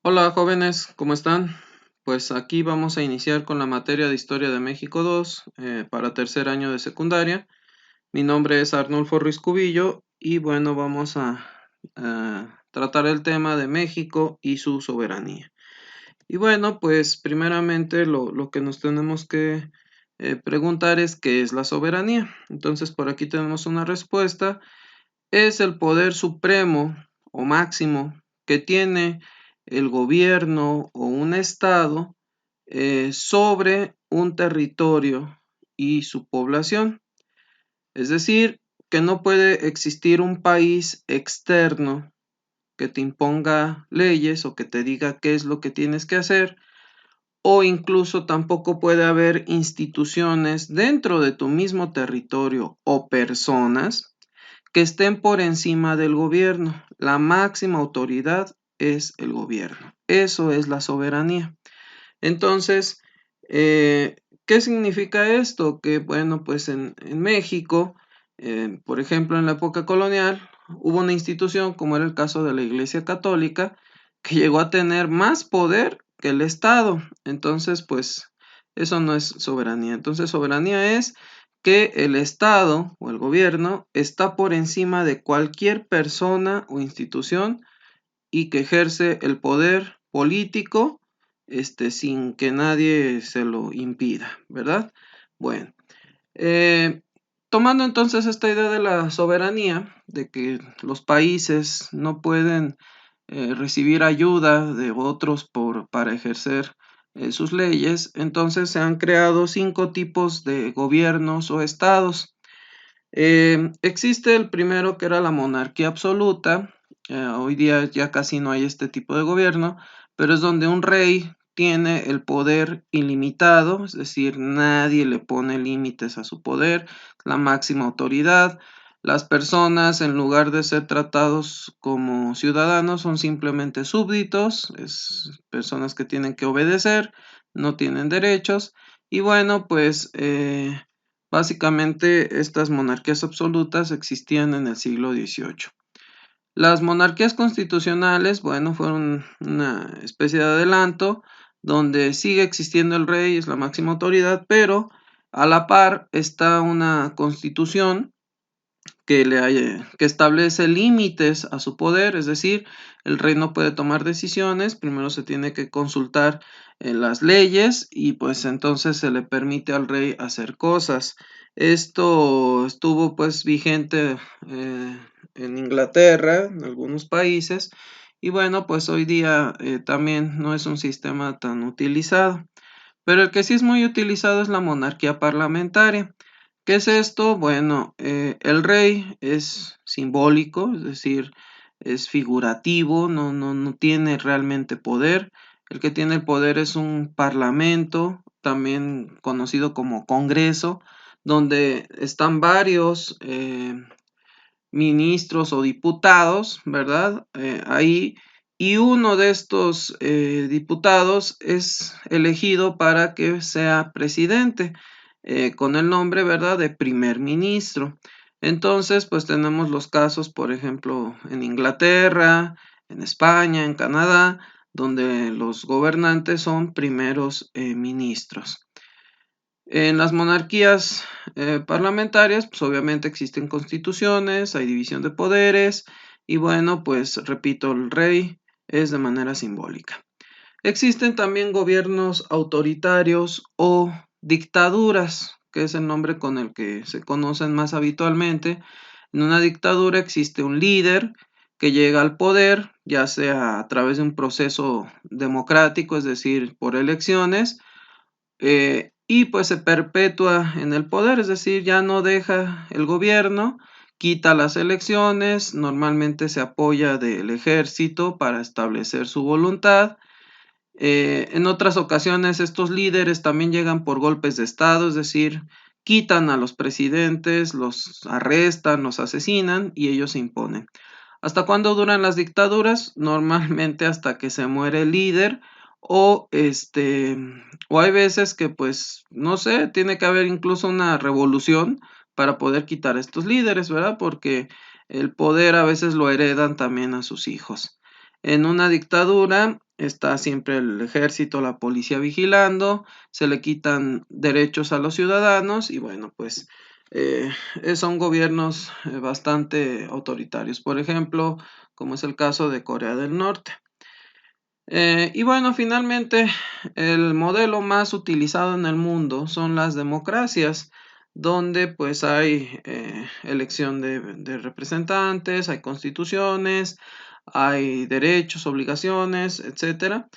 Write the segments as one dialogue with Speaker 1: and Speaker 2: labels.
Speaker 1: Hola jóvenes, ¿cómo están? Pues aquí vamos a iniciar con la materia de Historia de México 2 para tercer año de secundaria. Mi nombre es Arnulfo Ruiz Cubillo y bueno, vamos a tratar el tema de México y su soberanía. Y bueno, pues primeramente lo que nos tenemos que preguntar es ¿qué es la soberanía? Entonces por aquí tenemos una respuesta. Es el poder supremo o máximo que tiene el gobierno o un estado sobre un territorio y su población. Es decir, que no puede existir un país externo que te imponga leyes o que te diga qué es lo que tienes que hacer, o incluso tampoco puede haber instituciones dentro de tu mismo territorio o personas que estén por encima del gobierno. La máxima autoridad es el gobierno. Eso es la soberanía. Entonces, ¿qué significa esto? Que bueno, pues en México, por ejemplo, en la época colonial, hubo una institución, como era el caso de la Iglesia Católica, que llegó a tener más poder que el Estado. Entonces, pues, eso no es soberanía. Entonces, soberanía es que el Estado o el gobierno está por encima de cualquier persona o institución y que ejerce el poder político sin que nadie se lo impida, ¿verdad? Bueno, eh, tomando entonces esta idea de la soberanía, de que los países no pueden recibir ayuda de otros para ejercer sus leyes, entonces se han creado 5 tipos de gobiernos o estados. Existe el primero que era la monarquía absoluta. Hoy día ya casi no hay este tipo de gobierno, pero es donde un rey tiene el poder ilimitado, es decir, nadie le pone límites a su poder, la máxima autoridad. Las personas, en lugar de ser tratados como ciudadanos, son simplemente súbditos, es personas que tienen que obedecer, no tienen derechos. Y bueno, pues básicamente, estas monarquías absolutas existían en el siglo XVIII. Las monarquías constitucionales, bueno, fueron una especie de adelanto donde sigue existiendo el rey, es la máxima autoridad, pero a la par está una constitución que establece límites a su poder, es decir, el rey no puede tomar decisiones, primero se tiene que consultar las leyes y pues entonces se le permite al rey hacer cosas. Esto estuvo pues vigente en Inglaterra, en algunos países, y bueno, pues hoy día también no es un sistema tan utilizado. Pero el que sí es muy utilizado es la monarquía parlamentaria. ¿Qué es esto? Bueno, el rey es simbólico, es decir, es figurativo, no tiene realmente poder. El que tiene el poder es un parlamento, también conocido como Congreso, donde están varios ministros o diputados, ¿verdad? Ahí, y uno de estos diputados es elegido para que sea presidente, con el nombre, ¿verdad?, de primer ministro. Entonces, pues tenemos los casos, por ejemplo, en Inglaterra, en España, en Canadá, donde los gobernantes son primeros ministros. En las monarquías parlamentarias, pues obviamente existen constituciones, hay división de poderes y bueno, pues repito, el rey es de manera simbólica. Existen también gobiernos autoritarios o dictaduras, que es el nombre con el que se conocen más habitualmente. En una dictadura existe un líder que llega al poder, ya sea a través de un proceso democrático, es decir, por elecciones, y pues se perpetúa en el poder, es decir, ya no deja el gobierno, quita las elecciones, normalmente se apoya del ejército para establecer su voluntad. En otras ocasiones estos líderes también llegan por golpes de estado, es decir, quitan a los presidentes, los arrestan, los asesinan y ellos se imponen. ¿Hasta cuándo duran las dictaduras? Normalmente hasta que se muere el líder o o hay veces que pues no sé, tiene que haber incluso una revolución para poder quitar a estos líderes, ¿verdad? Porque el poder a veces lo heredan también a sus hijos. En una dictadura está siempre el ejército, la policía vigilando, se le quitan derechos a los ciudadanos y bueno, pues son gobiernos bastante autoritarios. Por ejemplo, como es el caso de Corea del Norte. Y bueno, finalmente el modelo más utilizado en el mundo son las democracias, donde pues hay elección de representantes, hay constituciones, hay derechos, obligaciones, etcétera.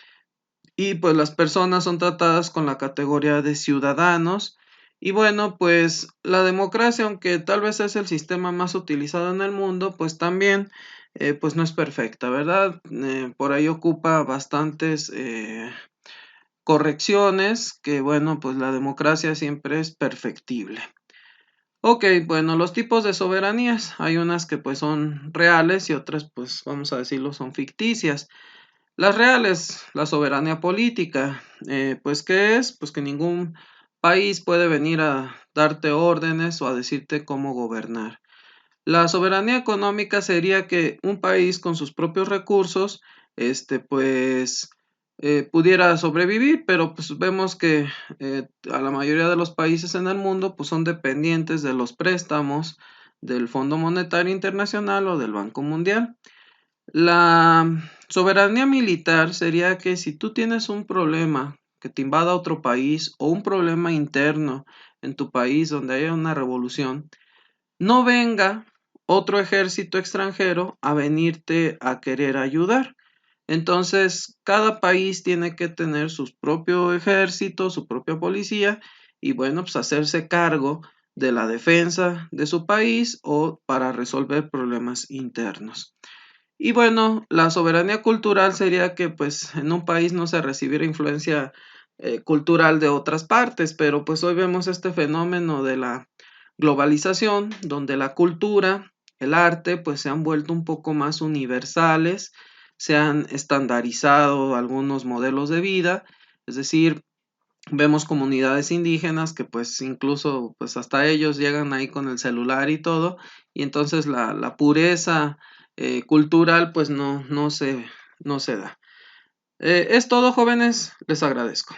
Speaker 1: Y pues las personas son tratadas con la categoría de ciudadanos. Y bueno, pues la democracia, aunque tal vez es el sistema más utilizado en el mundo, pues también pues no es perfecta, ¿verdad? Por ahí ocupa bastantes correcciones que bueno, pues la democracia siempre es perfectible. Ok, bueno, los tipos de soberanías, hay unas que pues son reales y otras pues vamos a decirlo son ficticias. Las reales, la soberanía política, pues ¿qué es? Pues que ningún país puede venir a darte órdenes o a decirte cómo gobernar. La soberanía económica sería que un país con sus propios recursos, pues pudiera sobrevivir, pero pues vemos que a la mayoría de los países en el mundo pues son dependientes de los préstamos del Fondo Monetario Internacional o del Banco Mundial. La soberanía militar sería que si tú tienes un problema que te invada otro país o un problema interno en tu país donde haya una revolución, no venga otro ejército extranjero a venirte a querer ayudar. Entonces, cada país tiene que tener su propio ejército, su propia policía y bueno, pues hacerse cargo de la defensa de su país o para resolver problemas internos. Y bueno, la soberanía cultural sería que pues en un país no se recibiera influencia cultural de otras partes, pero pues hoy vemos este fenómeno de la globalización, donde la cultura, el arte, pues se han vuelto un poco más universales, se han estandarizado algunos modelos de vida, es decir, vemos comunidades indígenas que pues incluso pues hasta ellos llegan ahí con el celular y todo, y entonces la pureza cultural pues no se da. Es todo, jóvenes, les agradezco.